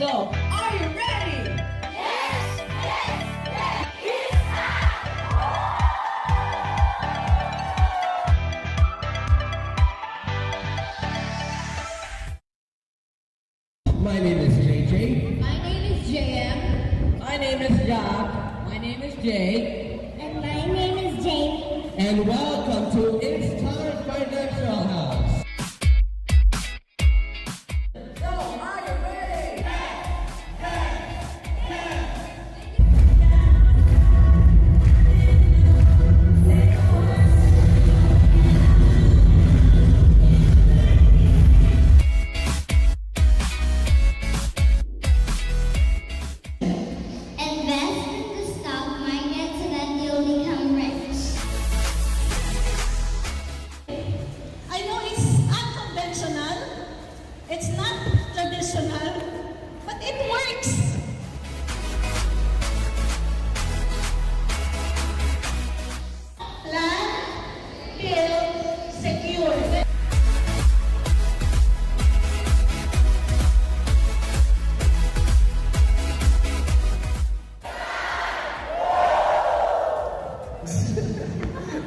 So, are you ready? My name is JJ. My name is JM. My name is Jack. My name is Jay. And my name is Jamie. And welcome to It's Time Financial House. So, are you ready? Invest in the stock market so that you'll become rich. I know it's unconventional, it's not traditional, but it works. Plan, build, secure.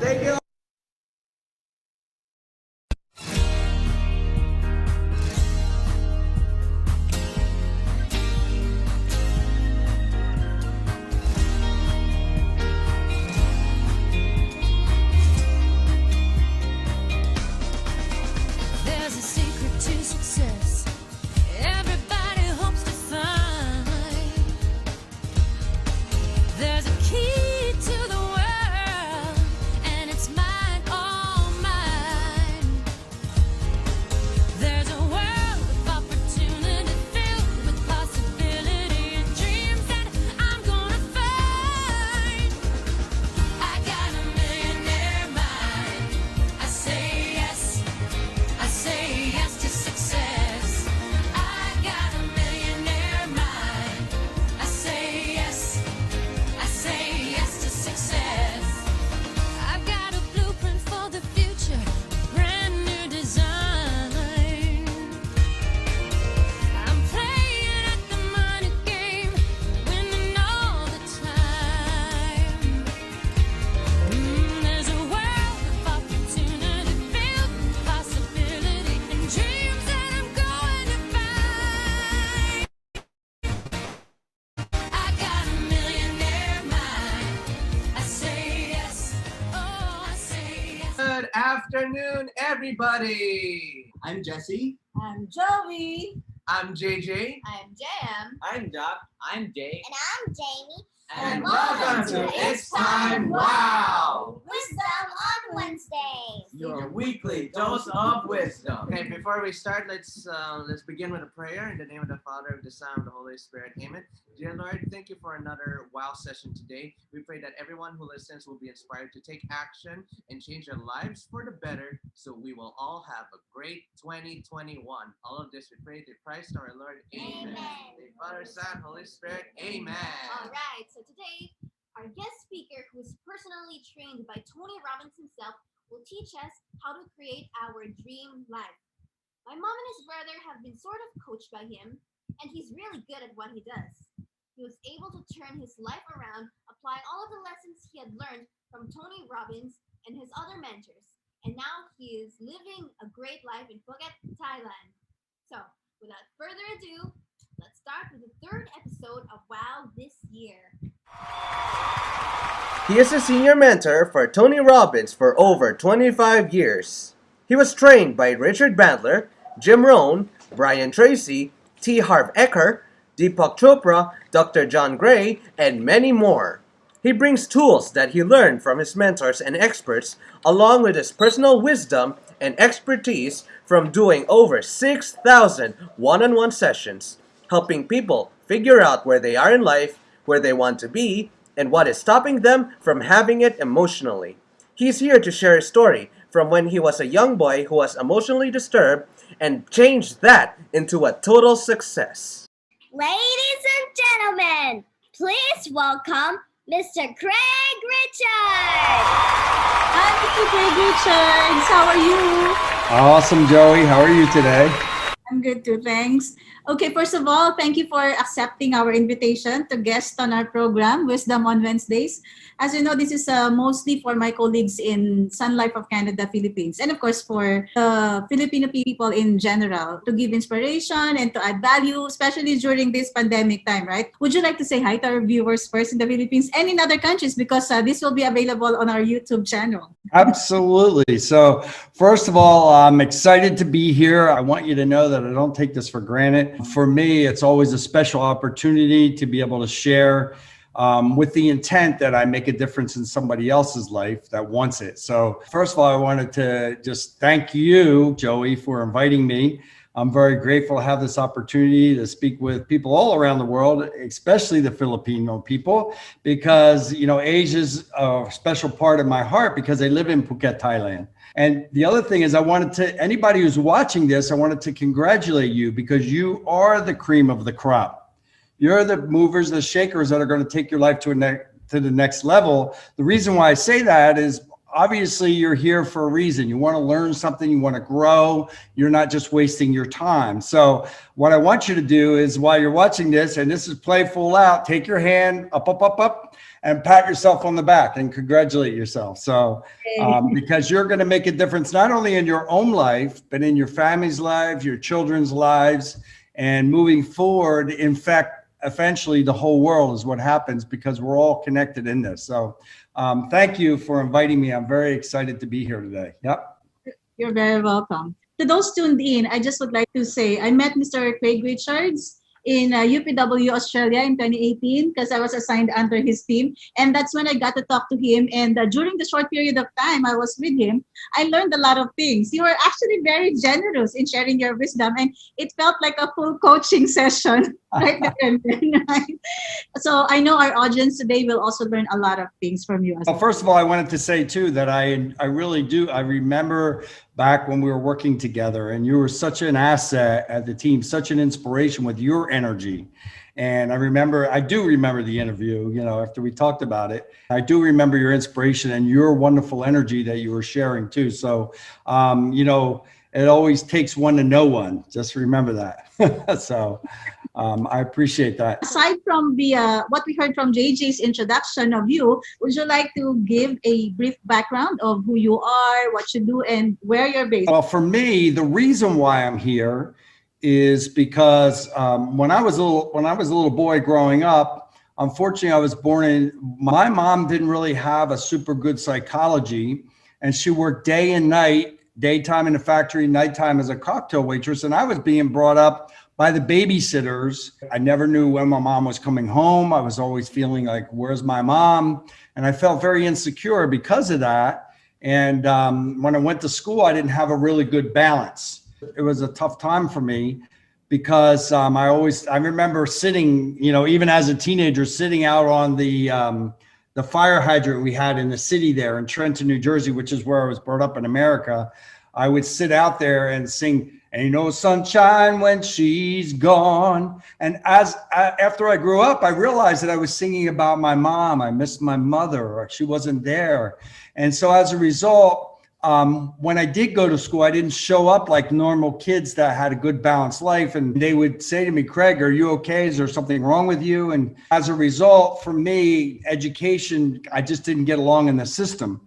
Thank you. There's a secret to success. Everybody hopes to find. There's a key to the world, and it's mine, all mine. There's a world of opportunity filled with possibility and dreams that I'm gonna find. I got a millionaire mind. I say yes. I say yes to success. I got a millionaire mind. I say yes. I say yes to success. I've got a blueprint for the future, a brand new design. I'm playing at the money game, winning all the time. There's a world of opportunity filled with possibility and dreams that I'm going to find. I got a millionaire mind. I say yes. Oh, I say yes. Good afternoon, everybody. I'm Jesse. I'm Joey. I'm JJ. I'm JM. I'm Doc. I'm Jay. And I'm Jamie. And welcome to It's Time Wow. Wisdom on Wednesdays. Your weekly dose of wisdom. Okay, before we start, let's begin with a prayer in the name of the Father, of the Son, of the Holy Spirit. Amen. Dear Lord, thank you for another wow session today. We pray that everyone who listens will be inspired to take action and change their lives for the better, so we will all have a great 2021. All of this we pray through Christ our Lord. Amen. Amen. The Father, Son, Holy Spirit. Amen. All right, so today our guest speaker, who is personally trained by Tony Robbins himself, will teach us how to create our dream life. My mom and his brother have been sort of coached by him, and he's really good at what he does. He was able to turn his life around, applying all of the lessons he had learned from Tony Robbins and his other mentors. And now he is living a great life in Phuket, Thailand. So, without further ado, let's start with the third episode of WoW this year. He is a senior mentor for Tony Robbins for over 25 years. He was trained by Richard Bandler, Jim Rohn, Brian Tracy, Harv Eker, Depak Chopra, Dr. John Gray, and many more. He brings tools that he learned from his mentors and experts, along with his personal wisdom and expertise from doing over 6,000 one-on-one sessions, helping people figure out where they are in life, where they want to be, and what is stopping them from having it emotionally. He's here to share his story from when he was a young boy who was emotionally disturbed and changed that into a total success. Ladies and gentlemen, please welcome Mr. Craig Richards. Hi, Mr. Craig Richards. How are you? Awesome, Joey. How are you today? I'm good too, thanks. Okay, first of all, thank you for accepting our invitation to guest on our program, Wisdom on Wednesdays. As you know, this is mostly for my colleagues in Sun Life of Canada, Philippines, and of course for the Filipino people in general to give inspiration and to add value, especially during this pandemic time, right? Would you like to say hi to our viewers first in the Philippines and in other countries because this will be available on our YouTube channel? Absolutely. So, first of all, I'm excited to be here. I want you to know that I don't take this for granted. For me, it's always a special opportunity to be able to share with the intent that I make a difference in somebody else's life that wants it. So, first of all, I wanted to just thank you, Joey, for inviting me. I'm very grateful to have this opportunity to speak with people all around the world, especially the Filipino people, because, you know, Asia's a special part of my heart because I live in Phuket, Thailand. And the other thing is anybody who's watching this, I wanted to congratulate you because you are the cream of the crop. You're the movers, the shakers that are going to take your life to the next level. The reason why I say that is obviously you're here for a reason. You want to learn something, you want to grow. You're not just wasting your time. So what I want you to do is while you're watching this, and this is playful out, take your hand up, and pat yourself on the back and congratulate yourself. So because you're going to make a difference, not only in your own life, but in your family's lives, your children's lives, and moving forward, in fact, eventually the whole world is what happens because we're all connected in this. So thank you for inviting me. I'm very excited to be here today. Yep. You're very welcome. To those tuned in, I just would like to say I met Mr. Craig Richards in UPW Australia in 2018 because I was assigned under his team. And that's when I got to talk to him. And during the short period of time I was with him, I learned a lot of things. You were actually very generous in sharing your wisdom. And it felt like a full coaching session right there and then, right? So I know our audience today will also learn a lot of things from you. Well, first of all, I wanted to say too that I really do. I remember back when we were working together and you were such an asset at the team, such an inspiration with your energy. And I do remember the interview, you know, after we talked about it. I do remember your inspiration and your wonderful energy that you were sharing too. So, you know, it always takes one to know one. Just remember that. So I appreciate that. Aside from what we heard from JJ's introduction of you, would you like to give a brief background of who you are, what you do, and where you're based? Well, for me, the reason why I'm here is because when I was a little boy growing up, unfortunately, I was my mom didn't really have a super good psychology, and she worked day and night, daytime in the factory, nighttime as a cocktail waitress, and I was being brought up by the babysitters. I never knew when my mom was coming home. I was always feeling like, where's my mom? And I felt very insecure because of that. And when I went to school, I didn't have a really good balance. It was a tough time for me because I remember sitting, you know, even as a teenager, sitting out on the fire hydrant we had in the city there in Trenton, New Jersey, which is where I was brought up in America. I would sit out there and sing, "Ain't no sunshine when she's gone." And after I grew up, I realized that I was singing about my mom. I missed my mother. She wasn't there. And so as a result, when I did go to school, I didn't show up like normal kids that had a good balanced life. And they would say to me, "Craig, are you okay? Is there something wrong with you?" And as a result, for me, education, I just didn't get along in the system.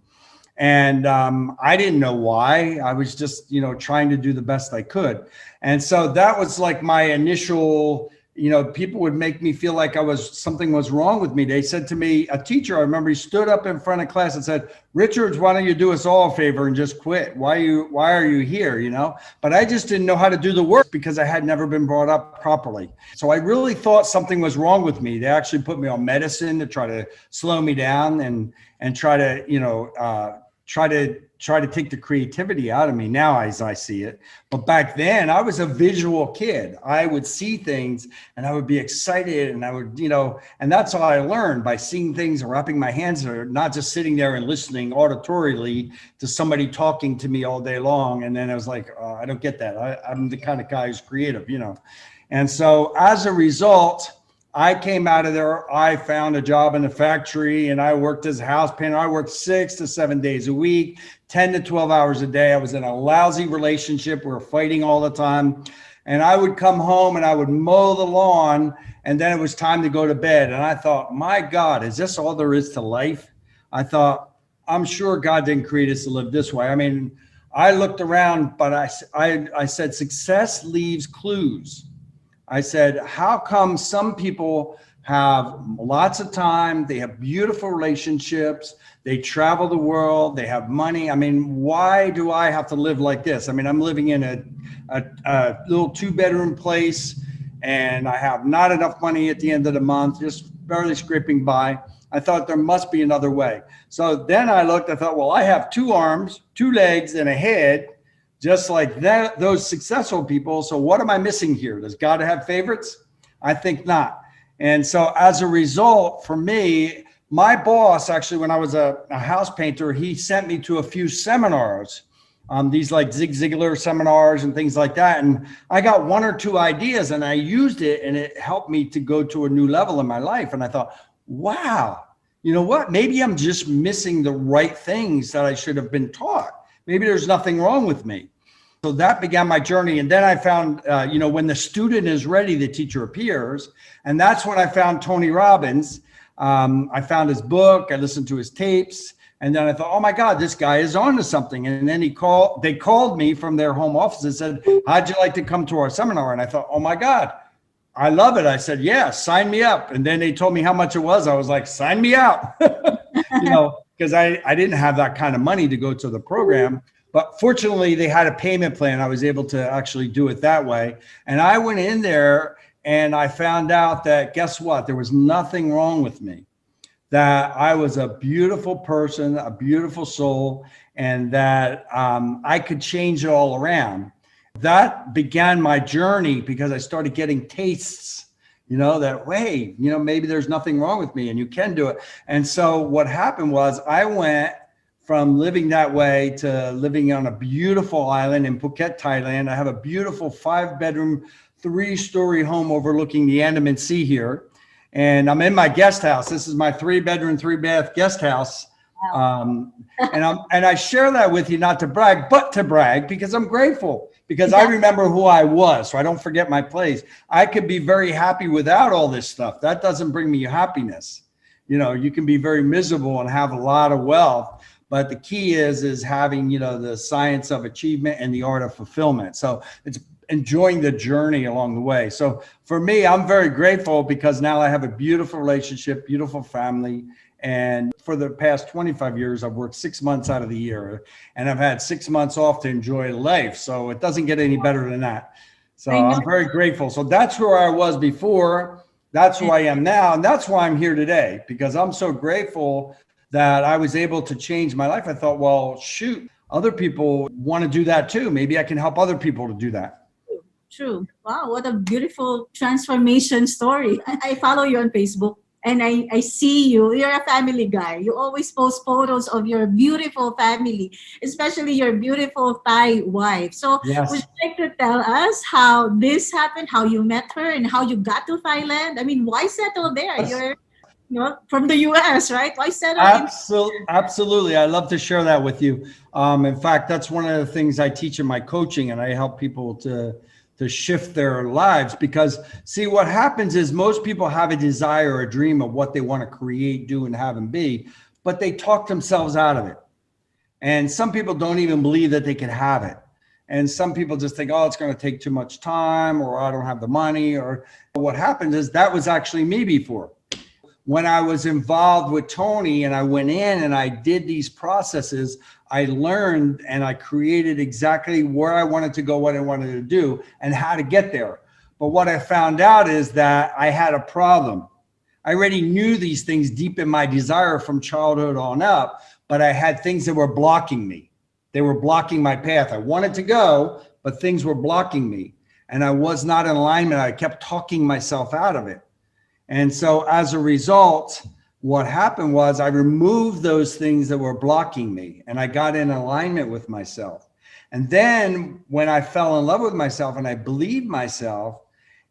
And I didn't know why. I was just, you know, trying to do the best I could. And so that was like my initial, you know, people would make me feel like something was wrong with me. They said to me, a teacher, I remember, he stood up in front of class and said, "Richards, why don't you do us all a favor and just quit? Why are you here?" You know, but I just didn't know how to do the work because I had never been brought up properly. So I really thought something was wrong with me. They actually put me on medicine to try to slow me down and try to, you know, try to take the creativity out of me now as I see it. But back then I was a visual kid. I would see things and I would be excited and I would, you know, and that's how I learned, by seeing things and wrapping my hands or not just sitting there and listening auditorily to somebody talking to me all day long. And then I was like, I don't get that. I'm the kind of guy who's creative, you know? And so as a result, I came out of there, I found a job in the factory and I worked as a house painter. I worked 6 to 7 days a week, 10 to 12 hours a day. I was in a lousy relationship. We were fighting all the time. And I would come home and I would mow the lawn, and then it was time to go to bed. And I thought, my God, is this all there is to life? I thought, I'm sure God didn't create us to live this way. I mean, I looked around, but I said, success leaves clues. I said, how come some people have lots of time, they have beautiful relationships, they travel the world, they have money? I mean, why do I have to live like this? I mean, I'm living in a little 2-bedroom place, and I have not enough money at the end of the month, just barely scraping by. I thought there must be another way. So then I looked, I thought, well, I have 2 arms, 2 legs, and a head, just like that, those successful people. So what am I missing here? Does God have favorites? I think not. And so as a result, for me, my boss, actually, when I was a house painter, he sent me to a few seminars, these like Zig Ziglar seminars and things like that. And I got 1 or 2 ideas, and I used it, and it helped me to go to a new level in my life. And I thought, wow, you know what? Maybe I'm just missing the right things that I should have been taught. Maybe there's nothing wrong with me. So that began my journey. And then I found, when the student is ready, the teacher appears. And that's when I found Tony Robbins. I found his book. I listened to his tapes. And then I thought, oh my God, this guy is on to something. And then they called me from their home office and said, how'd you like to come to our seminar? And I thought, oh my God, I love it. I said, yeah, sign me up. And then they told me how much it was. I was like, sign me out, because I didn't have that kind of money to go to the program. But fortunately, they had a payment plan. I was able to actually do it that way. And I went in there and I found out that, guess what? There was nothing wrong with me, that I was a beautiful person, a beautiful soul, and that I could change it all around. That began my journey because I started getting tastes, that way, maybe there's nothing wrong with me and you can do it. And so what happened was I went from living that way to living on a beautiful island in Phuket, Thailand. I have a beautiful 5-bedroom, 3-story home overlooking the Andaman Sea here. And I'm in my guest house. This is my 3-bedroom, 3-bath guest house. Wow. And I share that with you, not to brag, but to brag, because I'm grateful, because I remember who I was. So I don't forget my place. I could be very happy without all this stuff. That doesn't bring me happiness. You can be very miserable and have a lot of wealth. But the key is having, the science of achievement and the art of fulfillment. So it's enjoying the journey along the way. So for me, I'm very grateful because now I have a beautiful relationship, beautiful family. And for the past 25 years, I've worked 6 months out of the year, and I've had 6 months off to enjoy life. So it doesn't get any better than that. So I'm very grateful. So that's where I was before. That's who I am now. And that's why I'm here today, because I'm so grateful that I was able to change my life. I thought, well, shoot, other people want to do that too. Maybe I can help other people to do that. True. Wow, what a beautiful transformation story. I follow you on Facebook, and I see you. You're a family guy. You always post photos of your beautiful family, especially your beautiful Thai wife. So yes. Would you like to tell us how this happened, how you met her, and how you got to Thailand? I mean, why settle there? Yes. You're from the US, right? Why settle? Absolutely. I love to share that with you. In fact, that's one of the things I teach in my coaching, and I help people to shift their lives, because see, what happens is most people have a desire or a dream of what they want to create, do, and have and be, but they talk themselves out of it. And some people don't even believe that they can have it. And some people just think, oh, it's going to take too much time, or I don't have the money. Or what happens is that was actually me before. When I was involved with Tony and I went in and I did these processes, I learned and I created exactly where I wanted to go, what I wanted to do, and how to get there. But what I found out is that I had a problem. I already knew these things deep in my desire from childhood on up, but I had things that were blocking me. They were blocking my path. I wanted to go, but things were blocking me. And I was not in alignment. I kept talking myself out of it. And so as a result, what happened was I removed those things that were blocking me, and I got in alignment with myself. And then when I fell in love with myself and I believed myself,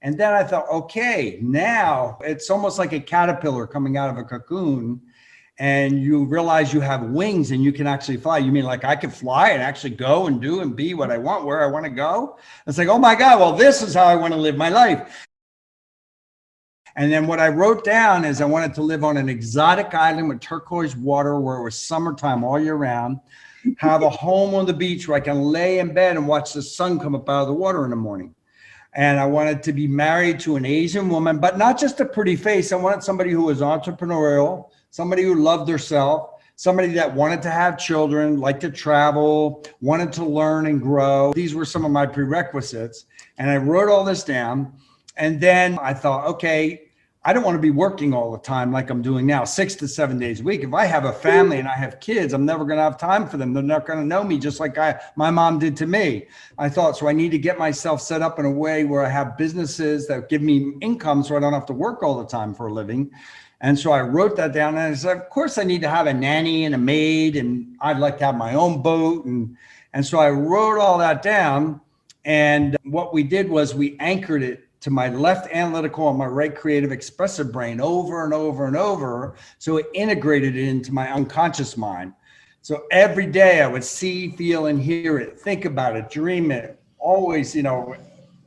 and then I thought, okay, now it's almost like a caterpillar coming out of a cocoon. and you realize you have wings and you can actually fly. You mean like I can fly and actually go and do and be what I want, where I want to go? It's like, oh my God, well, this is how I want to live my life. And then what I wrote down is I wanted to live on an exotic island with turquoise water where it was summertime all year round, have a home on the beach where I can lay in bed and watch the sun come up out of the water in the morning. And I wanted to be married to an Asian woman, but not just a pretty face. I wanted somebody who was entrepreneurial, somebody who loved herself, somebody that wanted to have children, liked to travel, wanted to learn and grow. These were some of my prerequisites. And I wrote all this down. And then I thought, okay, I don't want to be working all the time like I'm doing now, 6 to 7 days a week. If I have a family and I have kids, I'm never going to have time for them. They're not going to know me just like my mom did to me. I thought, so I need to get myself set up in a way where I have businesses that give me income so I don't have to work all the time for a living. And so I wrote that down and I said, of course I need to have a nanny and a maid, and I'd like to have my own boat. And so I wrote all that down. And what we did was we anchored it to my left analytical and my right creative expressive brain over and over and over. So it integrated it into my unconscious mind. So every day I would see, feel, and hear it, think about it, dream it, always,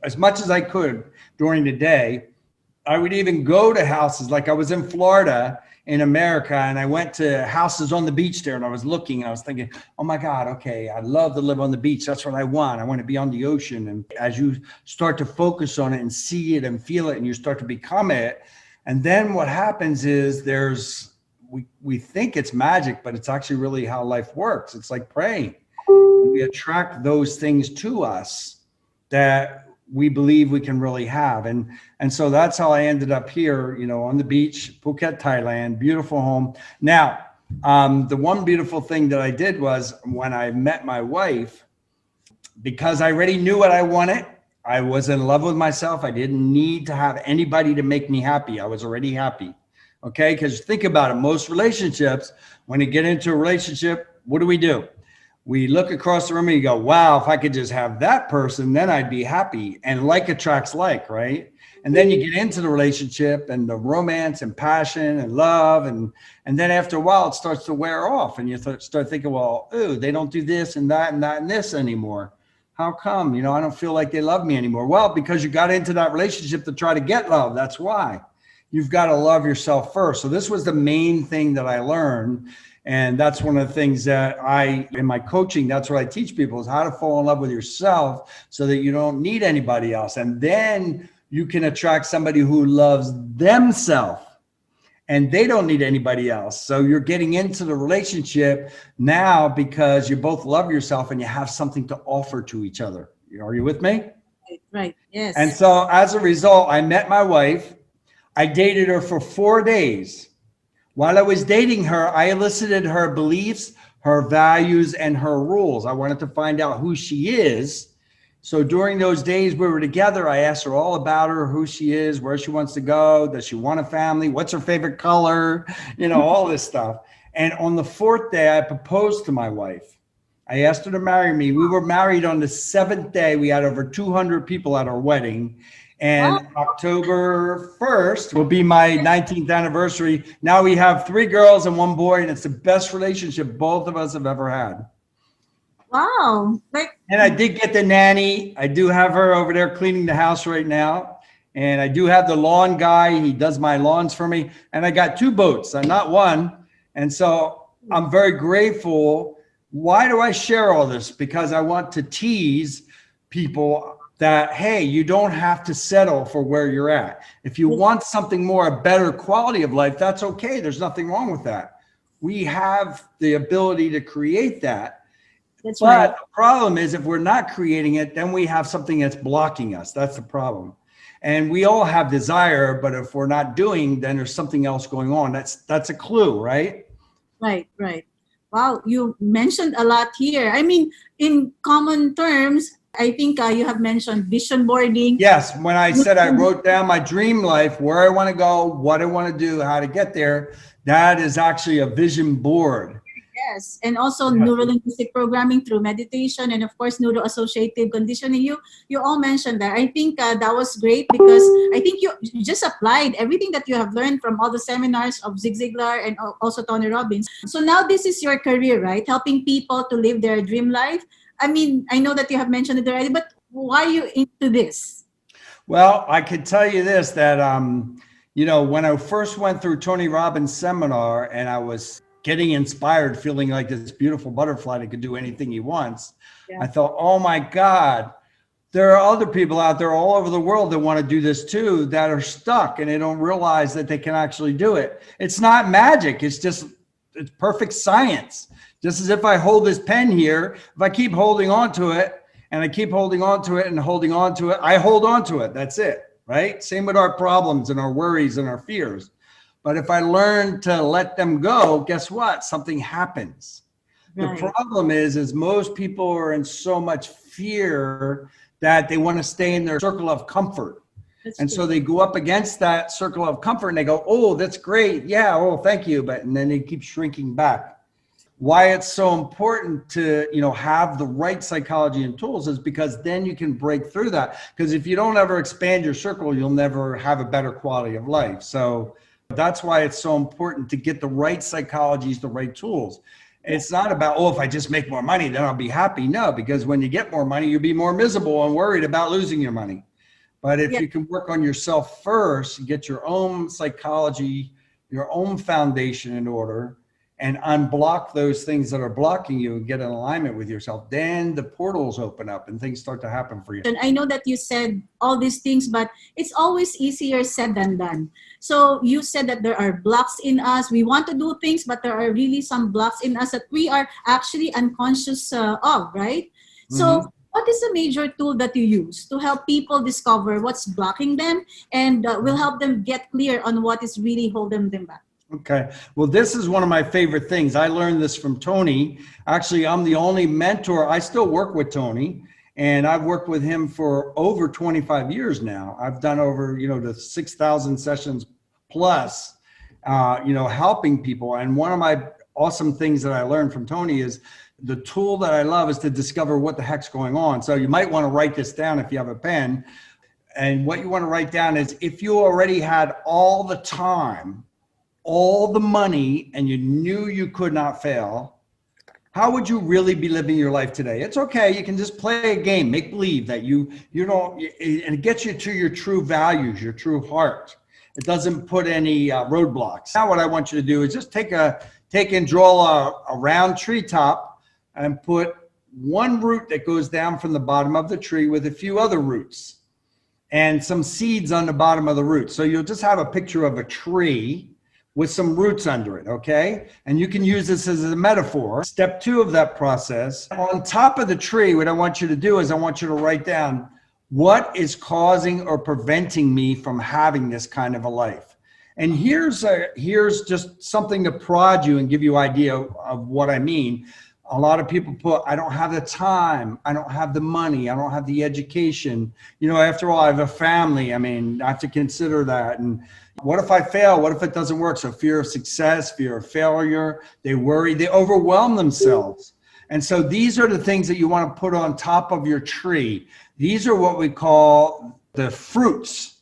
as much as I could during the day. I would even go to houses, like I was in Florida in America, and I went to houses on the beach there, and I was looking and I was thinking, oh my God, okay, I'd love to live on the beach. That's what I want. I want to be on the ocean. And as you start to focus on it and see it and feel it, and you start to become it, and then what happens is we think it's magic, but it's actually really how life works. It's like praying. We attract those things to us that we believe we can really have. And so that's how I ended up here, on the beach, Phuket, Thailand, beautiful home. Now, the one beautiful thing that I did was when I met my wife, because I already knew what I wanted, I was in love with myself. I didn't need to have anybody to make me happy. I was already happy. Okay. Because think about it. Most relationships, when you get into a relationship, what do? We look across the room and you go, wow, if I could just have that person, then I'd be happy. And like attracts like, right? And then you get into the relationship and the romance and passion and love. And then after a while, it starts to wear off. And you start thinking, well, ooh, they don't do this and that and that and this anymore. How come? I don't feel like they love me anymore. Well, because you got into that relationship to try to get love. That's why. You've got to love yourself first. So this was the main thing that I learned. And that's one of the things that in my coaching, that's what I teach people, is how to fall in love with yourself so that you don't need anybody else. And then you can attract somebody who loves themselves and they don't need anybody else. So you're getting into the relationship now because you both love yourself and you have something to offer to each other. Are you with me? Right. Yes. And so as a result, I met my wife. I dated her for 4 days. While I was dating her, I elicited her beliefs, her values, and her rules. I wanted to find out who she is. So during those days we were together, I asked her all about her, who she is, where she wants to go, does she want a family, what's her favorite color, all this stuff. And on the 4th day, I proposed to my wife. I asked her to marry me. We were married on the 7th day. We had over 200 people at our wedding. And October 1st will be my 19th anniversary. Now we have 3 girls and 1 boy, and it's the best relationship both of us have ever had. Wow. And I did get the nanny. I do have her over there cleaning the house right now. And I do have the lawn guy. He does my lawns for me. And I got 2 boats, not 1. And so I'm very grateful. Why do I share all this? Because I want to tease people that, hey, you don't have to settle for where you're at. If you want something more, a better quality of life, that's okay. There's nothing wrong with that. We have the ability to create that. That's right. But the problem is if we're not creating it, then we have something that's blocking us. That's the problem. And we all have desire, but if we're not doing, then there's something else going on. That's a clue, right? Right. Wow, you mentioned a lot here. I mean, in common terms, I think you have mentioned vision boarding. Yes, when I said I wrote down my dream life, where I want to go, what I want to do, how to get there, that is actually a vision board. Yes, and also Yeah. neuro-linguistic programming through meditation, and of course neuro-associative conditioning. You all mentioned that. I think that was great because I think you just applied everything that you have learned from all the seminars of Zig Ziglar and also Tony Robbins. So now this is your career, right? Helping people to live their dream life. I mean, I know that you have mentioned it already, but why are you into this? Well, I could tell you this, that, when I first went through Tony Robbins' seminar and I was getting inspired, feeling like this beautiful butterfly that could do anything he wants, Yeah. I thought, oh my God, there are other people out there all over the world that want to do this too, that are stuck and they don't realize that they can actually do it. It's not magic. It's perfect science. Just as if I hold this pen here, if I keep holding on to it and I keep holding on to it and holding on to it, I hold on to it. That's it, right? Same with our problems and our worries and our fears. But if I learn to let them go, guess what? Something happens. Right. The problem is most people are in so much fear that they want to stay in their circle of comfort. And so they go up against that circle of comfort and they go, oh, that's great. Yeah. Oh, thank you. And then they keep shrinking back. Why it's so important to, have the right psychology and tools is because then you can break through that. Because if you don't ever expand your circle, you'll never have a better quality of life. So that's why it's so important to get the right psychologies, the right tools. It's not about, if I just make more money, then I'll be happy. No, because when you get more money, you'll be more miserable and worried about losing your money. But if you can work on yourself first, get your own psychology, your own foundation in order, and unblock those things that are blocking you and get in alignment with yourself, then the portals open up and things start to happen for you. And I know that you said all these things, but it's always easier said than done. So you said that there are blocks in us. We want to do things, but there are really some blocks in us that we are actually unconscious of, right? So what is a major tool that you use to help people discover what's blocking them and will help them get clear on what is really holding them back? Okay. Well, this is one of my favorite things. I learned this from Tony. Actually, I'm the only mentor. I still work with Tony, and I've worked with him for over 25 years now. I've done over, the 6,000 sessions plus, helping people. And one of my awesome things that I learned from Tony is the tool that I love is to discover what the heck's going on. So you might want to write this down if you have a pen. And what you want to write down is, if you already had all the time, all the money, and you knew you could not fail, how would you really be living your life today? It's okay. You can just play a game, make believe that you don't, and it gets you to your true values, your true heart. It doesn't put any roadblocks. Now what I want you to do is just take and draw a round treetop and put one root that goes down from the bottom of the tree with a few other roots and some seeds on the bottom of the root. So you'll just have a picture of a tree with some roots under it, okay? And you can use this as a metaphor. Step 2 of that process, on top of the tree, what I want you to do is I want you to write down, what is causing or preventing me from having this kind of a life? And here's just something to prod you and give you an idea of what I mean. A lot of people put, I don't have the time, I don't have the money, I don't have the education. After all, I have a family. I have to consider that. And what if I fail? What if it doesn't work? So fear of success, fear of failure, they worry, they overwhelm themselves. And so these are the things that you want to put on top of your tree. These are what we call the fruits.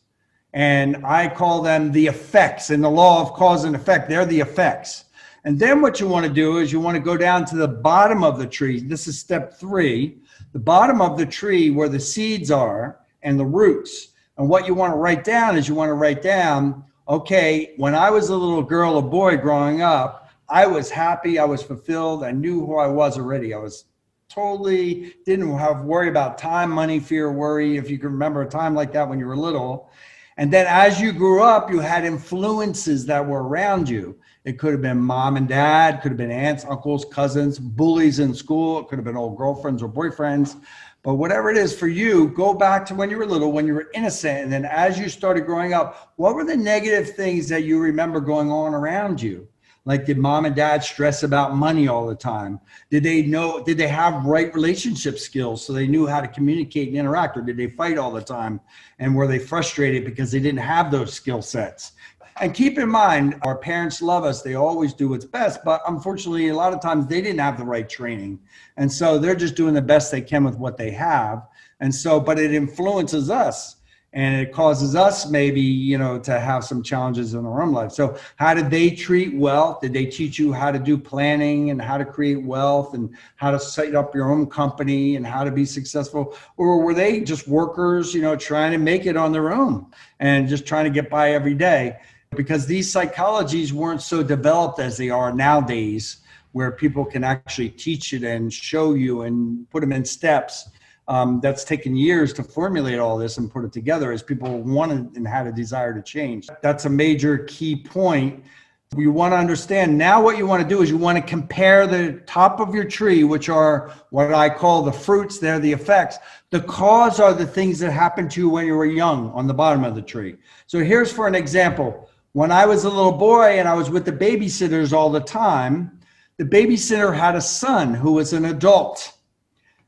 And I call them the effects. In the law of cause and effect, they're the effects. And then what you want to do is you want to go down to the bottom of the tree. This is step 3, the bottom of the tree where the seeds are and the roots. And what you want to write down is okay, when I was a little girl or boy growing up, I was happy, I was fulfilled, I knew who I was already. I was totally didn't have worry about time, money, fear, worry, if you can remember a time like that when you were little. And then as you grew up, you had influences that were around you. It could have been mom and dad, could have been aunts, uncles, cousins, bullies in school. It could have been old girlfriends or boyfriends. But whatever it is for you, go back to when you were little, when you were innocent. And then as you started growing up, what were the negative things that you remember going on around you? Like, did mom and dad stress about money all the time? Did they have right relationship skills so they knew how to communicate and interact? Or did they fight all the time? And were they frustrated because they didn't have those skill sets? And keep in mind, our parents love us. They always do what's best. But unfortunately, a lot of times they didn't have the right training. And so they're just doing the best they can with what they have. And so, but it influences us. And it causes us maybe, you know, to have some challenges in our own life. So how did they treat wealth? Did they teach you how to do planning and how to create wealth and how to set up your own company and how to be successful? Or were they just workers, you know, trying to make it on their own and just trying to get by every day? Because these psychologies weren't so developed as they are nowadays, where people can actually teach it and show you and put them in steps. That's taken years to formulate all this and put it together as people wanted and had a desire to change. That's a major key point. You want to understand now what you want to do is you want to compare the top of your tree, which are what I call the fruits. They're the effects. The cause are the things that happened to you when you were young on the bottom of the tree. So here's for an example. When I was a little boy and I was with the babysitters all the time, the babysitter had a son who was an adult.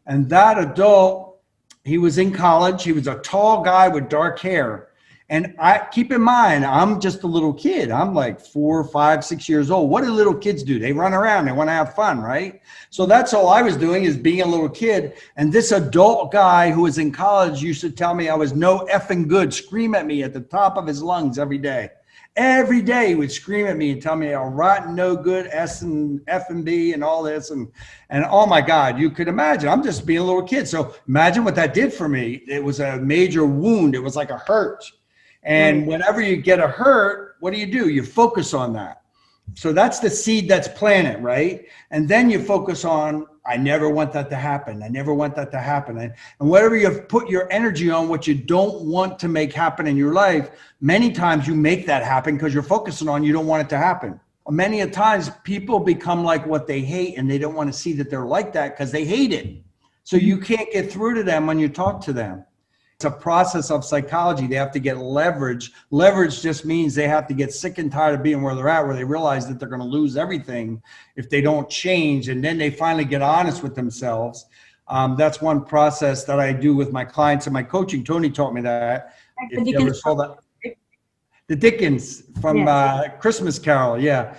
And that adult, he was in college. He was a tall guy with dark hair. And I keep in mind, I'm just a little kid. I'm like 4, 5, 6 years old. What do little kids do? They run around. They want to have fun, right? So that's all I was doing is being a little kid. And this adult guy who was in college used to tell me I was no effing good, scream at me at the top of his lungs every day. Every day he would scream at me and tell me I'm rotten, no good, S and F and B and all this. And oh my God, you could imagine, I'm just being a little kid. So imagine what that did for me. It was a major wound. It was like a hurt. And whenever you get a hurt, what do? You focus on that. So that's the seed that's planted, right? And then you focus on, I never want that to happen. I never want that to happen. And whatever you've put your energy on, what you don't want to make happen in your life, many times you make that happen because you're focusing on you don't want it to happen. Many a times people become like what they hate and they don't want to see that they're like that because they hate it. So you can't get through to them when you talk to them. It's a process of psychology. They have to get leverage. Leverage just means they have to get sick and tired of being where they're at, where they realize that they're going to lose everything if they don't change. And then they finally get honest with themselves. That's one process that I do with my clients and my coaching. Tony taught me that. If you ever saw that. The Dickens from Christmas Carol. Yeah.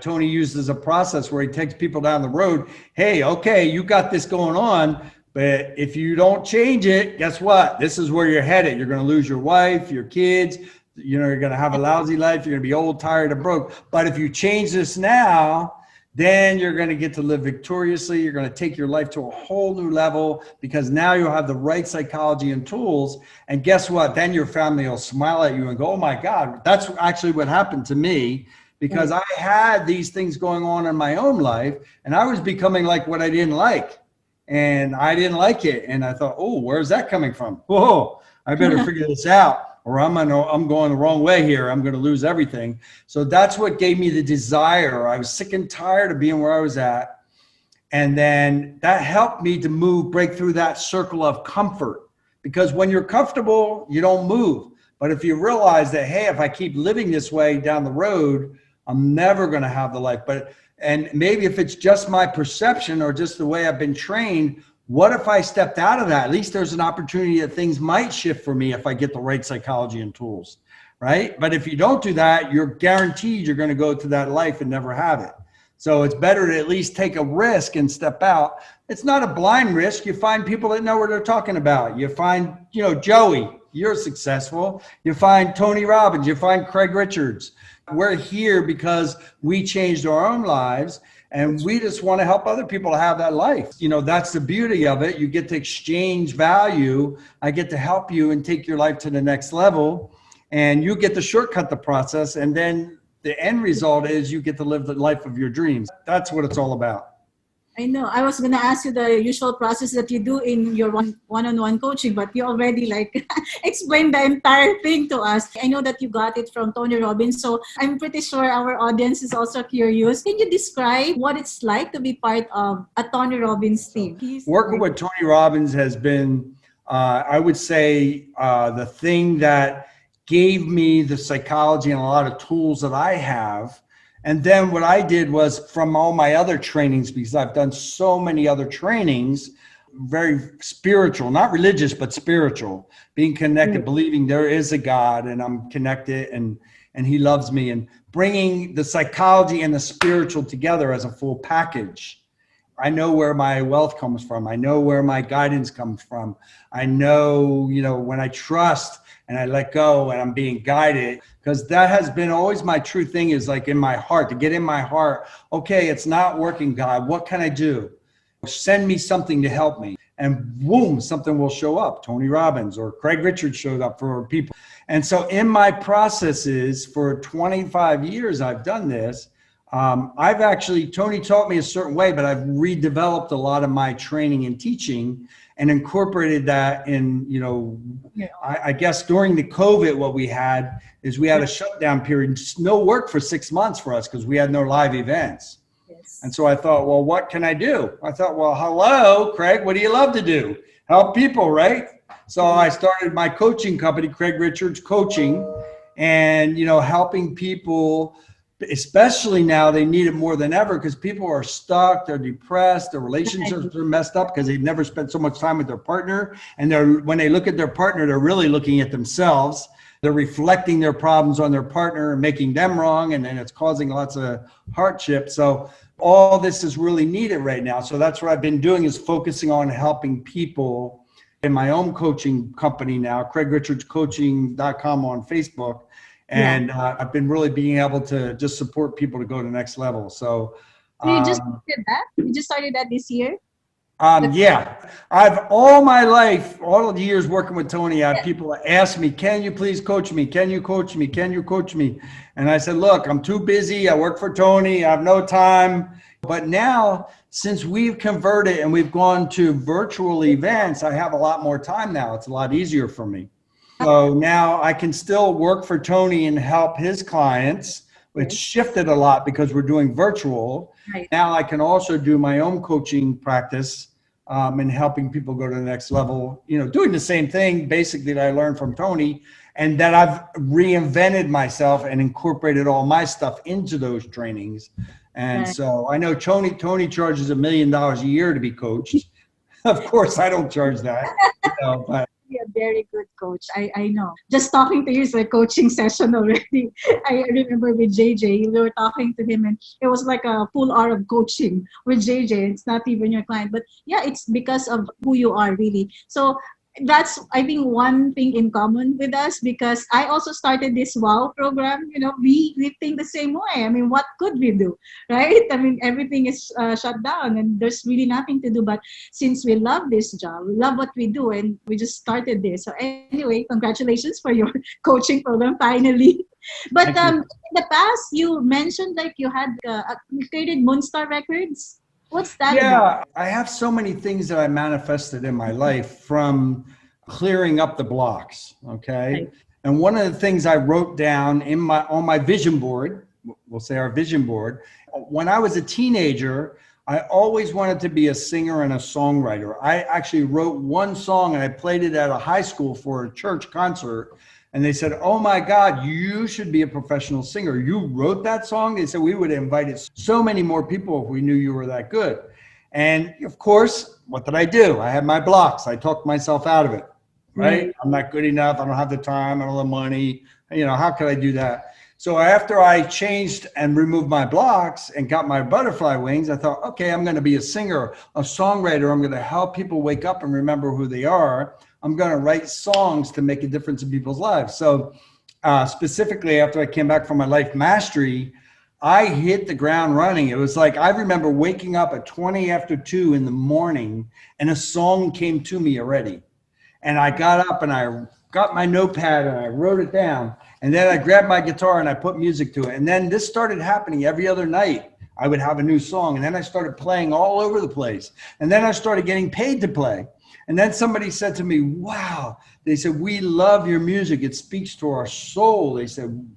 Tony uses a process where he takes people down the road. Hey, okay, you got this going on. But if you don't change it, guess what? This is where you're headed. You're going to lose your wife, your kids. You know, you're going to have a lousy life. You're going to be old, tired, and broke. But if you change this now, then you're going to get to live victoriously. You're going to take your life to a whole new level because now you'll have the right psychology and tools. And guess what? Then your family will smile at you and go, oh my God, that's actually what happened to me because I had these things going on in my own life and I was becoming like what I didn't like. And I didn't like it. And I thought, oh, where's that coming from? Whoa, I better figure this out or I'm going the wrong way here. I'm going to lose everything. So that's what gave me the desire. I was sick and tired of being where I was at. And then that helped me to break through that circle of comfort. Because when you're comfortable, you don't move. But if you realize that, hey, if I keep living this way down the road, I'm never going to have the life. And maybe if it's just my perception or just the way I've been trained, what if I stepped out of that? At least there's an opportunity that things might shift for me if I get the right psychology and tools, right? But if you don't do that, you're guaranteed you're going to go to that life and never have it. So it's better to at least take a risk and step out. It's not a blind risk. You find people that know what they're talking about. You find, Joey, you're successful. You find Tony Robbins. You find Craig Richards. We're here because we changed our own lives and we just want to help other people have that life. That's the beauty of it. You get to exchange value. I get to help you and take your life to the next level and you get to shortcut the process. And then the end result is you get to live the life of your dreams. That's what it's all about. I know. I was going to ask you the usual process that you do in your one-on-one coaching, but you already explained the entire thing to us. I know that you got it from Tony Robbins, so I'm pretty sure our audience is also curious. Can you describe what it's like to be part of a Tony Robbins team? Working with Tony Robbins has been, I would say, the thing that gave me the psychology and a lot of tools that I have. And then what I did was from all my other trainings, because I've done so many other trainings, very spiritual, not religious, but spiritual, being connected, believing there is a God and I'm connected and he loves me, and bringing the psychology and the spiritual together as a full package. I know where my wealth comes from. I know where my guidance comes from. I know, when I trust and I let go and I'm being guided, because that has been always my true thing, is like in my heart, to get in my heart. Okay, it's not working, God. What can I do? Send me something to help me. And boom, something will show up. Tony Robbins or Craig Richards showed up for people. And so in my processes for 25 years, I've done this. I've actually, Tony taught me a certain way, but I've redeveloped a lot of my training and teaching and incorporated that in, I guess during the COVID, what we had is we had a shutdown period, no work for 6 months for us because we had no live events. And so I thought, well, what can I do? I thought, well, hello, Craig, what do you love to do? Help people, right? So I started my coaching company, Craig Richards Coaching, and, helping people, especially now they need it more than ever because people are stuck, they're depressed, their relationships are messed up because they've never spent so much time with their partner. And when they look at their partner, they're really looking at themselves. They're reflecting their problems on their partner and making them wrong. And then it's causing lots of hardship. So all this is really needed right now. So that's what I've been doing, is focusing on helping people in my own coaching company now, CraigRichardsCoaching.com on Facebook. And I've been really being able to just support people to go to the next level. So you just did that? You just started that this year? Yeah, I've all my life, all of the years working with Tony, I have people ask me, can you please coach me? Can you coach me? Can you coach me? And I said, look, I'm too busy. I work for Tony. I have no time. But now, since we've converted and we've gone to virtual events, I have a lot more time now. It's a lot easier for me. So now I can still work for Tony and help his clients, which shifted a lot because we're doing virtual. Right. Now I can also do my own coaching practice and helping people go to the next level, doing the same thing basically that I learned from Tony, and that I've reinvented myself and incorporated all my stuff into those trainings. And so I know Tony charges $1 million a year to be coached. Of course, I don't charge that. But A very good coach. I know. Just talking to you is a coaching session already. I remember with JJ, we were talking to him and it was like a full hour of coaching with JJ. It's not even your client, but it's because of who you are really. So that's, I think, one thing in common with us, because I also started this WoW program. We think the same way. I mean, what could we do, right? I mean, everything is shut down and there's really nothing to do. But since we love this job, we love what we do, and we just started this. So anyway, congratulations for your coaching program finally. But in the past, you mentioned like you had you created Moonstar Records. What's that about? I have so many things that I manifested in my life from clearing up the blocks, okay? Right. And one of the things I wrote down on my vision board, we'll say our vision board, when I was a teenager, I always wanted to be a singer and a songwriter. I actually wrote one song and I played it at a high school for a church concert. And they said, oh my God, you should be a professional singer. You wrote that song? They said, we would have invited so many more people if we knew you were that good. And of course, what did I do? I had my blocks. I talked myself out of it, right? I'm not good enough. I don't have the time. I don't have the money. How could I do that? So after I changed and removed my blocks and got my butterfly wings, I thought, okay, I'm going to be a singer, a songwriter. I'm going to help people wake up and remember who they are. I'm going to write songs to make a difference in people's lives. So specifically after I came back from my life mastery, I hit the ground running. It was like, I remember waking up at 20 after 2 in the morning and a song came to me already. And I got up and I got my notepad and I wrote it down. And then I grabbed my guitar and I put music to it. And then this started happening every other night. I would have a new song. And then I started playing all over the place. And then I started getting paid to play. And then somebody said to me, wow, they said, we love your music. It speaks to our soul. They said,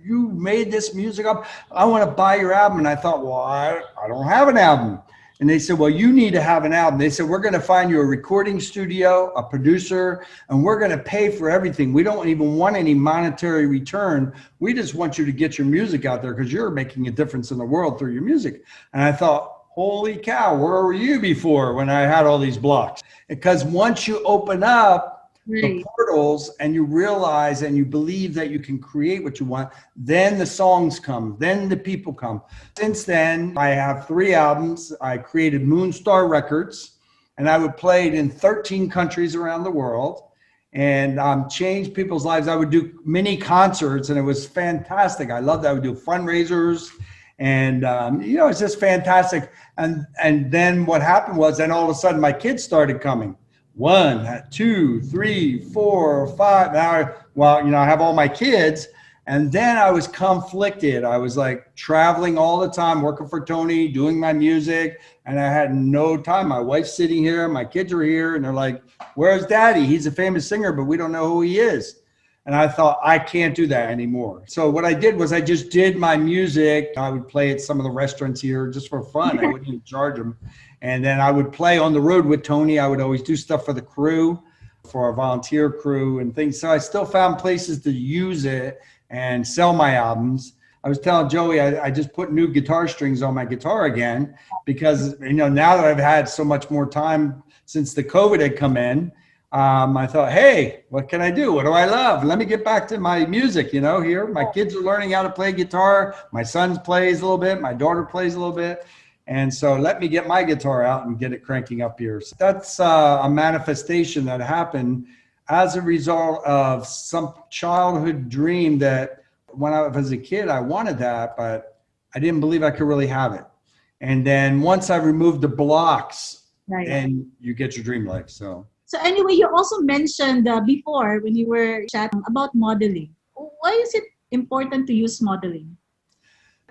you made this music up. I want to buy your album. And I thought, well, I don't have an album. And they said, well, you need to have an album. They said, we're going to find you a recording studio, a producer, and we're going to pay for everything. We don't even want any monetary return. We just want you to get your music out there because you're making a difference in the world through your music. And I thought, holy cow, where were you before when I had all these blocks? Because once you open up the portals and you realize and you believe that you can create what you want, then the songs come, then the people come. Since then, I have 3 albums. I created Moonstar Records, and I would play it in 13 countries around the world and change people's lives. I would do mini concerts, and it was fantastic. I loved that. I would do fundraisers, and it's just fantastic. And then what happened was, then all of a sudden my kids started coming. 1, 2, 3, 4, 5. Now, I have all my kids, and then I was conflicted. I was like traveling all the time, working for Tony, doing my music, and I had no time. My wife's sitting here, my kids are here, and they're like, "Where's Daddy? He's a famous singer, but we don't know who he is." And I thought, I can't do that anymore. So what I did was I just did my music. I would play at some of the restaurants here just for fun. I wouldn't even charge them. And then I would play on the road with Tony. I would always do stuff for the crew, for our volunteer crew and things. So I still found places to use it and sell my albums. I was telling Joey, I just put new guitar strings on my guitar again because, now that I've had so much more time since the COVID had come in, I thought, hey, what can I do? What do I love? Let me get back to my music, here. My kids are learning how to play guitar. My son plays a little bit. My daughter plays a little bit. And so let me get my guitar out and get it cranking up here. So that's a manifestation that happened as a result of some childhood dream that when I was a kid, I wanted that, but I didn't believe I could really have it. And then once I removed the blocks, and you get your dream life. So anyway, you also mentioned before when you were chatting about modeling. Why is it important to use modeling?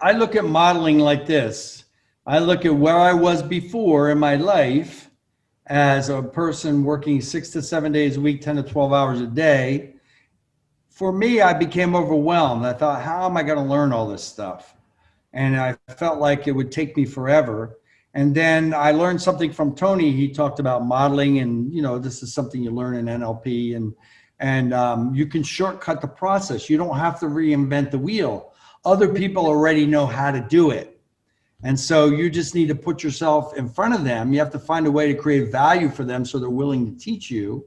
I look at modeling like this. I look at where I was before in my life as a person working 6 to 7 days a week, 10 to 12 hours a day. For me, I became overwhelmed. I thought, how am I going to learn all this stuff? And I felt like it would take me forever. And then I learned something from Tony. He talked about modeling, and this is something you learn in NLP, and you can shortcut the process. You don't have to reinvent the wheel. Other people already know how to do it. And so you just need to put yourself in front of them. You have to find a way to create value for them so they're willing to teach you.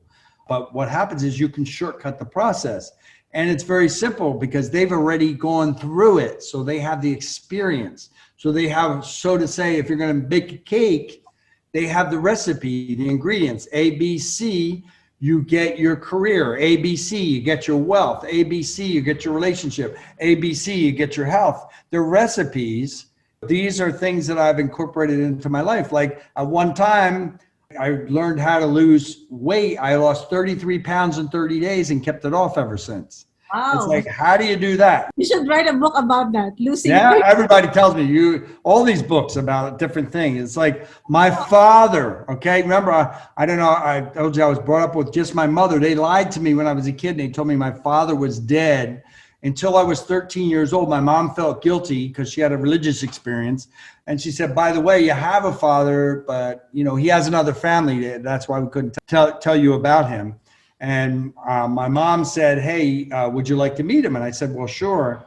But what happens is you can shortcut the process. And it's very simple because they've already gone through it. So they have the experience. So they have, so to say, if you're going to bake a cake, they have the recipe, the ingredients, A, B, C, you get your career. A, B, C, you get your wealth. A, B, C, you get your relationship. A, B, C, you get your health. They're recipes. These are things that I've incorporated into my life. Like at one time, I learned how to lose weight. I lost 33 pounds in 30 days and kept it off ever since. Wow. It's like, how do you do that? You should write a book about that, Lucy. Yeah, everybody tells me all these books about different things. It's like my father, okay? Remember, I don't know, I told you I was brought up with just my mother. They lied to me when I was a kid, and they told me my father was dead. Until I was 13 years old, my mom felt guilty because she had a religious experience. And she said, by the way, you have a father, but he has another family. That's why we couldn't tell you about him. And my mom said, hey, would you like to meet him? And I said, well, sure.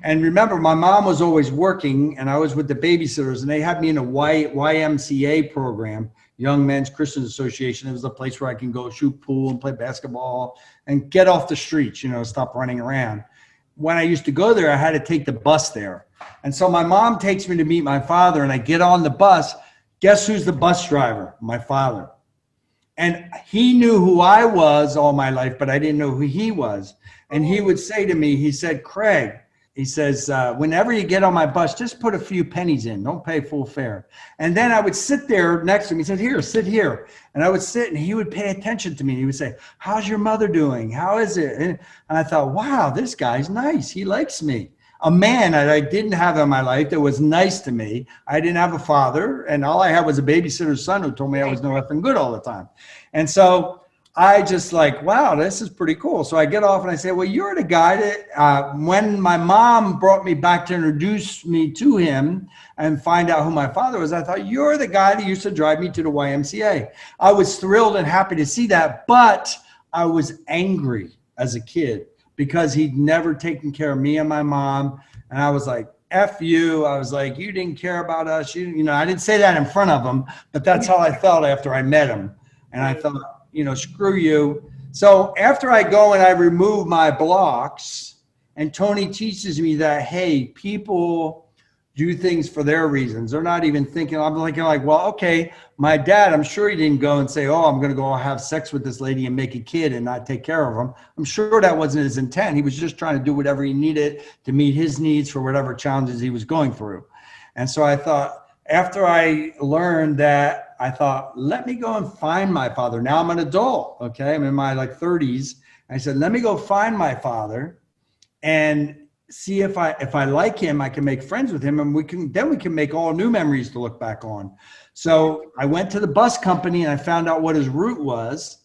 And remember, my mom was always working, and I was with the babysitters, and they had me in a YMCA program, Young Men's Christian Association. It was a place where I can go shoot pool and play basketball and get off the streets, stop running around. When I used to go there, I had to take the bus there. And so my mom takes me to meet my father, and I get on the bus. Guess who's the bus driver? My father. And he knew who I was all my life, but I didn't know who he was. And he would say to me, he said, Craig, he says, whenever you get on my bus, just put a few pennies in. Don't pay full fare. And then I would sit there next to him. He said, here, sit here. And I would sit, and he would pay attention to me. He would say, how's your mother doing? How is it? And I thought, wow, this guy's nice. He likes me. A man that I didn't have in my life that was nice to me. I didn't have a father, and all I had was a babysitter's son who told me I was no effing good all the time. And so I just like, wow, this is pretty cool. So I get off and I say, well, you're the guy that when my mom brought me back to introduce me to him and find out who my father was, I thought, you're the guy that used to drive me to the YMCA. I was thrilled and happy to see that, but I was angry as a kid because he'd never taken care of me and my mom. And I was like, F you. I was like, you didn't care about us. You know, I didn't say that in front of him, but that's how I felt after I met him. And I thought, you know, screw you. So after I go and I remove my blocks, and Tony teaches me that, hey, people do things for their reasons. They're not even thinking. I'm thinking like, well, okay, my dad, I'm sure he didn't go and say, oh, I'm going to go have sex with this lady and make a kid and not take care of him. I'm sure that wasn't his intent. He was just trying to do whatever he needed to meet his needs for whatever challenges he was going through. And so I thought, after I learned that, I thought, let me go and find my father. Now I'm an adult, okay? I'm in my like 30s. I said, let me go find my father and see if I like him, I can make friends with him, and we can make all new memories to look back on. So I went to the bus company and I found out what his route was.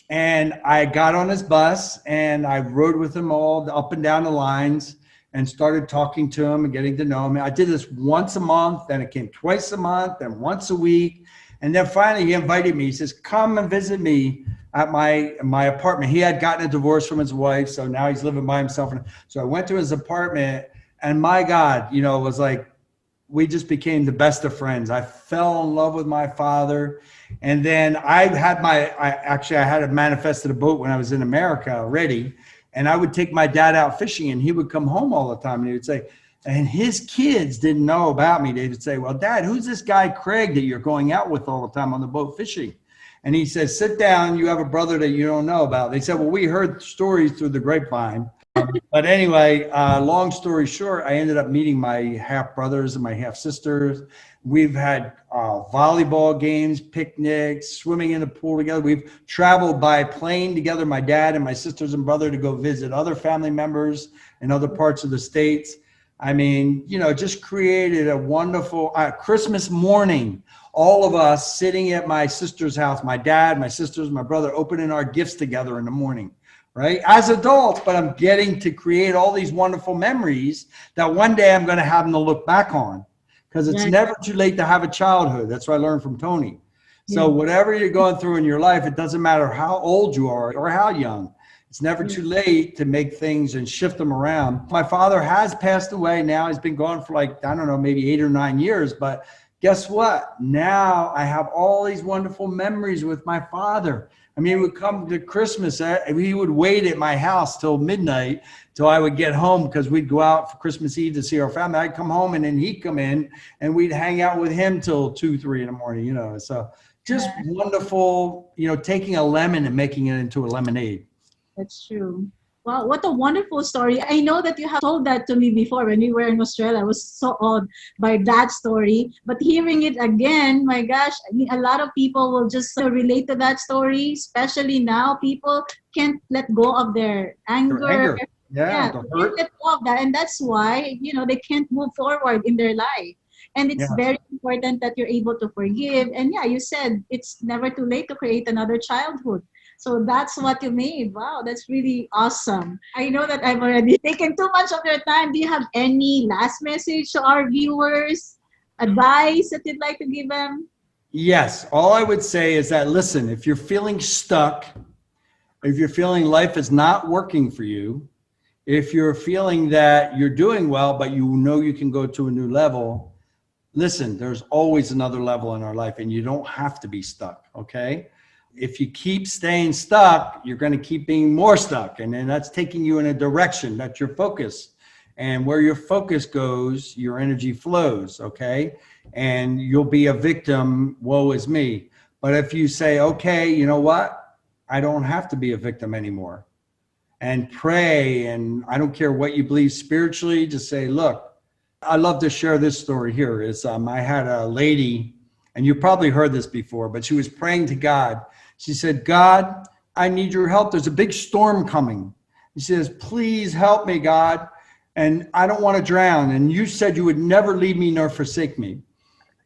And I got on his bus and I rode with him all up and down the lines and started talking to him and getting to know him. I did this once a month, then it came twice a month, then once a week. And then finally he invited me. He says, come and visit me at my apartment. He had gotten a divorce from his wife, so now he's living by himself. So I went to his apartment, and my God, you know, it was like, we just became the best of friends. I fell in love with my father. And then I had a manifested a boat when I was in America already. And I would take my dad out fishing, and he would come home all the time, and he would say, and his kids didn't know about me. They would say, well, Dad, who's this guy, Craig, that you're going out with all the time on the boat fishing? And he says, sit down. You have a brother that you don't know about. They said, well, we heard stories through the grapevine. But anyway, long story short, I ended up meeting my half brothers and my half sisters. We've had volleyball games, picnics, swimming in the pool together. We've traveled by plane together, my dad and my sisters and brother, to go visit other family members in other parts of the States. I mean, you know, just created a wonderful Christmas morning. All of us sitting at my sister's house, my dad, my sisters, my brother, opening our gifts together in the morning, right? As adults, but I'm getting to create all these wonderful memories that one day I'm going to have them to look back on, because it's never too late to have a childhood. That's what I learned from Tony. So whatever you're going through in your life, it doesn't matter how old you are or how young. It's never too late to make things and shift them around. My father has passed away now. He's been gone for like, I don't know, maybe 8 or 9 years, but guess what? Now I have all these wonderful memories with my father. I mean, he would come to Christmas. He would wait at my house till midnight till I would get home, because we'd go out for Christmas Eve to see our family. I'd come home and then he'd come in and we'd hang out with him till 2, 3 in the morning, you know. So just wonderful, you know, taking a lemon and making it into a lemonade. That's true. Wow, what a wonderful story. I know that you have told that to me before when we were in Australia. I was so awed by that story. But hearing it again, my gosh, I mean, a lot of people will just relate to that story, especially now. People can't let go of their anger. Yeah, they can't let go of that. And that's why, you know, they can't move forward in their life. And it's very important that you're able to forgive. And yeah, you said it's never too late to create another childhood. So that's what you made. Wow, that's really awesome. I know that I've already taken too much of your time. Do you have any last message to our viewers? Advice that you'd like to give them? Yes. All I would say is that, listen, if you're feeling stuck, if you're feeling life is not working for you, if you're feeling that you're doing well, but you know you can go to a new level, listen, there's always another level in our life, and you don't have to be stuck, okay? If you keep staying stuck, you're going to keep being more stuck. And then that's taking you in a direction. That's your focus. And where your focus goes, your energy flows, okay? And you'll be a victim, woe is me. But if you say, okay, you know what? I don't have to be a victim anymore. And pray, and I don't care what you believe spiritually, just say, look, I love to share this story here. I had a lady, and you probably heard this before, but she was praying to God. She said, God, I need your help. There's a big storm coming. She says, please help me, God. And I don't want to drown. And you said you would never leave me nor forsake me.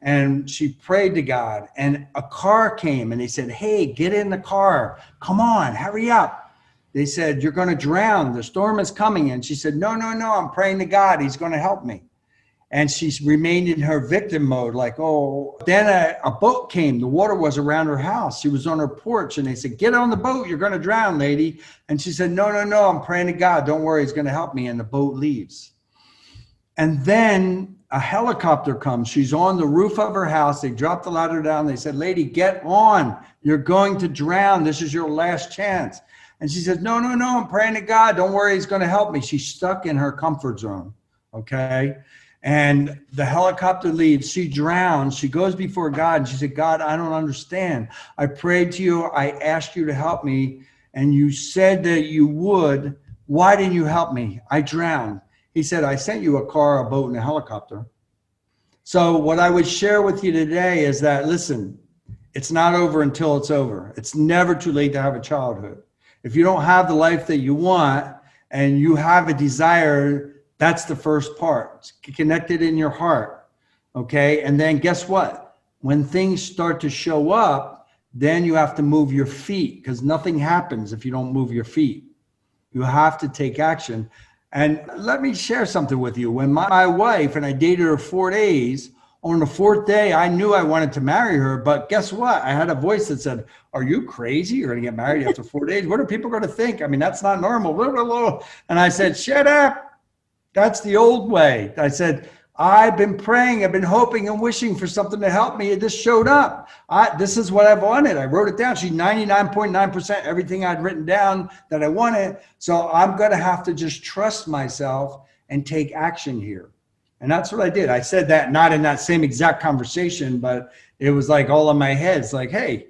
And she prayed to God, and a car came, and they said, hey, get in the car. Come on, hurry up. They said, you're going to drown. The storm is coming. And she said, no, no, no, I'm praying to God. He's going to help me. And she remained in her victim mode, like, oh. Then a boat came. The water was around her house. She was on her porch, and they said, get on the boat. You're going to drown, lady. And she said, no, no, no, I'm praying to God. Don't worry, he's going to help me. And the boat leaves. And then a helicopter comes. She's on the roof of her house. They dropped the ladder down. They said, lady, get on. You're going to drown. This is your last chance. And she said, no, no, no, I'm praying to God. Don't worry, he's going to help me. She's stuck in her comfort zone, okay? And the helicopter leaves. She drowns. She goes before God, and she said, God, I don't understand. I prayed to you. I asked you to help me, and you said that you would. Why didn't you help me? I drowned. He said, I sent you a car, a boat, and a helicopter. So what I would share with you today is that, listen, it's not over until it's over. It's never too late to have a childhood. If you don't have the life that you want and you have a desire, that's the first part. It's connected in your heart, okay? And then guess what? When things start to show up, then you have to move your feet, because nothing happens if you don't move your feet. You have to take action. And let me share something with you. When my wife, and I dated her 4 days, on the 4th day, I knew I wanted to marry her, but guess what? I had a voice that said, are you crazy? You're going to get married after 4 days? What are people going to think? I mean, that's not normal. Blah, blah, blah. And I said, shut up. That's the old way. I said, I've been praying, I've been hoping and wishing for something to help me. It just showed up. This is what I wanted. I wrote it down. She's 99.9% everything I'd written down that I wanted. So I'm going to have to just trust myself and take action here. And that's what I did. I said that not in that same exact conversation, but it was like all in my head. It's like, hey,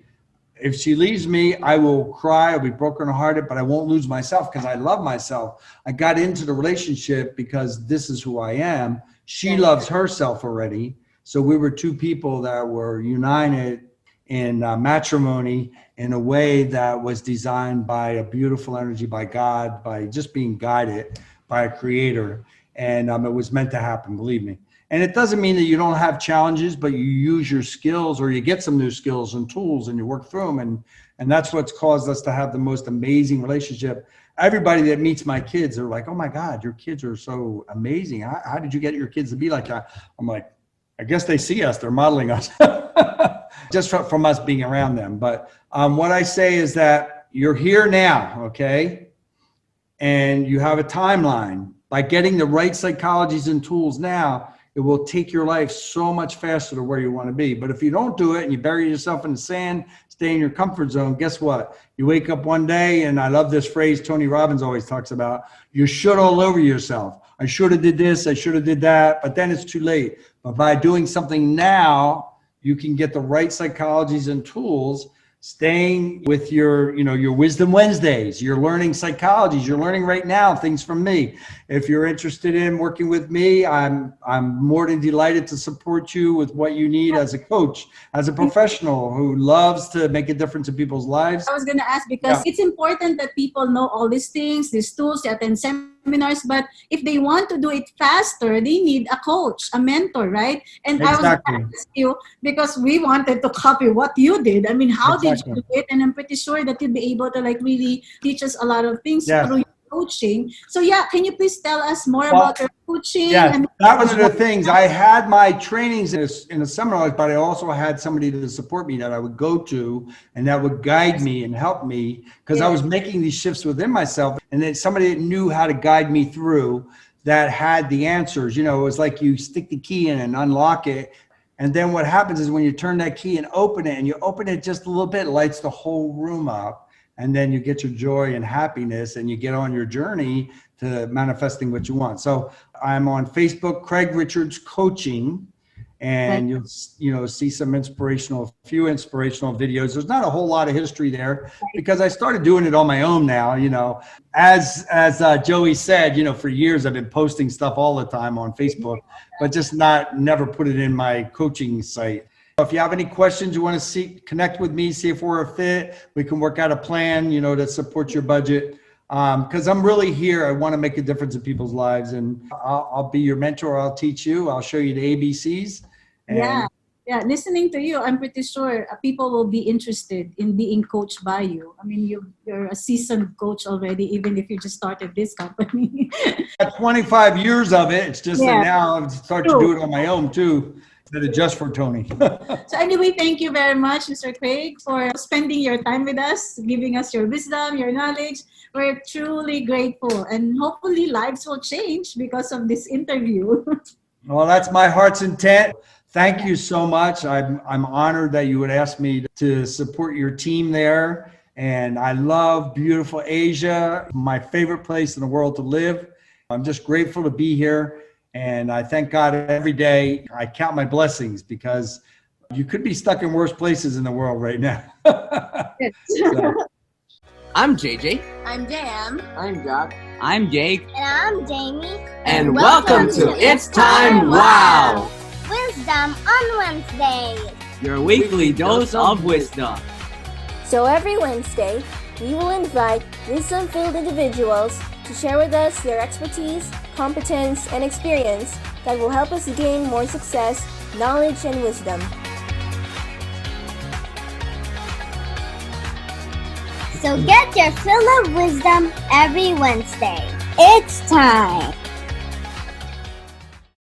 if she leaves me, I will cry, I'll be brokenhearted, but I won't lose myself because I love myself. I got into the relationship because this is who I am. She loves herself already. So we were two people that were united in matrimony in a way that was designed by a beautiful energy, by God, by just being guided by a creator. And it was meant to happen, believe me. And it doesn't mean that you don't have challenges, but you use your skills, or you get some new skills and tools and you work through them. And that's what's caused us to have the most amazing relationship. Everybody that meets my kids are like, oh my God, your kids are so amazing. How did you get your kids to be like that? I'm like, I guess they see us, they're modeling us just from us being around them. But what I say is that you're here now, okay? And you have a timeline. By getting the right psychologies and tools now, it will take your life so much faster to where you want to be. But if you don't do it and you bury yourself in the sand, stay in your comfort zone, guess what? You wake up one day, and I love this phrase Tony Robbins always talks about, you should all over yourself. I should have did this, I should have did that, but then it's too late. But by doing something now, you can get the right psychologies and tools, staying with your Wisdom Wednesdays, your learning psychologies, you're learning right now things from me. If you're interested in working with me, I'm more than delighted to support you with what you need as a coach, as a professional who loves to make a difference in people's lives. I was going to ask because it's important that people know all these things, these tools, they attend seminars, but if they want to do it faster, they need a coach, a mentor, right? And exactly. I was going to ask you because we wanted to copy what you did. I mean, how did you do it? And I'm pretty sure that you'll be able to really teach us a lot of things through your coaching. So can you please tell us more about your coaching? Yeah, that was the things. I had my trainings in a seminar, but I also had somebody to support me that I would go to and that would guide me and help me because I was making these shifts within myself. And then somebody that knew how to guide me through that had the answers. It was like you stick the key in and unlock it. And then what happens is when you turn that key and open it, and you open it just a little bit, it lights the whole room up. And then you get your joy and happiness and you get on your journey to manifesting what you want. So I'm on Facebook, Craig Richards Coaching, and you'll see some few inspirational videos. There's not a whole lot of history there because I started doing it on my own now, as Joey said, for years I've been posting stuff all the time on Facebook, but just never put it in my coaching site. If you have any questions, you want to connect with me, see if we're a fit, we can work out a plan, to support your budget. Because I'm really here. I want to make a difference in people's lives, and I'll be your mentor. I'll teach you. I'll show you the ABCs. And Yeah, listening to you, I'm pretty sure people will be interested in being coached by you. I mean, you're a seasoned coach already, even if you just started this company. 25 years of it. It's just Yeah. that now I'm start to do it on my own too, instead of just for Tony. So anyway, thank you very much, Mr. Craig, for spending your time with us, giving us your wisdom, your knowledge. We're truly grateful, and hopefully lives will change because of this interview. Well, that's my heart's intent. Thank you so much. I'm honored that you would ask me to support your team there. And I love beautiful Asia, my favorite place in the world to live. I'm just grateful to be here. And I thank God every day. I count my blessings because you could be stuck in worse places in the world right now. So. I'm JJ. I'm JM. I'm Jack. I'm Jake. And I'm Jamie. And welcome to It's Time Wow! Wisdom on Wednesdays. Your weekly dose of wisdom. So every Wednesday, we will invite wisdom-filled individuals to share with us their expertise, competence, and experience that will help us gain more success, knowledge, and wisdom. So get your fill of wisdom every Wednesday. It's time.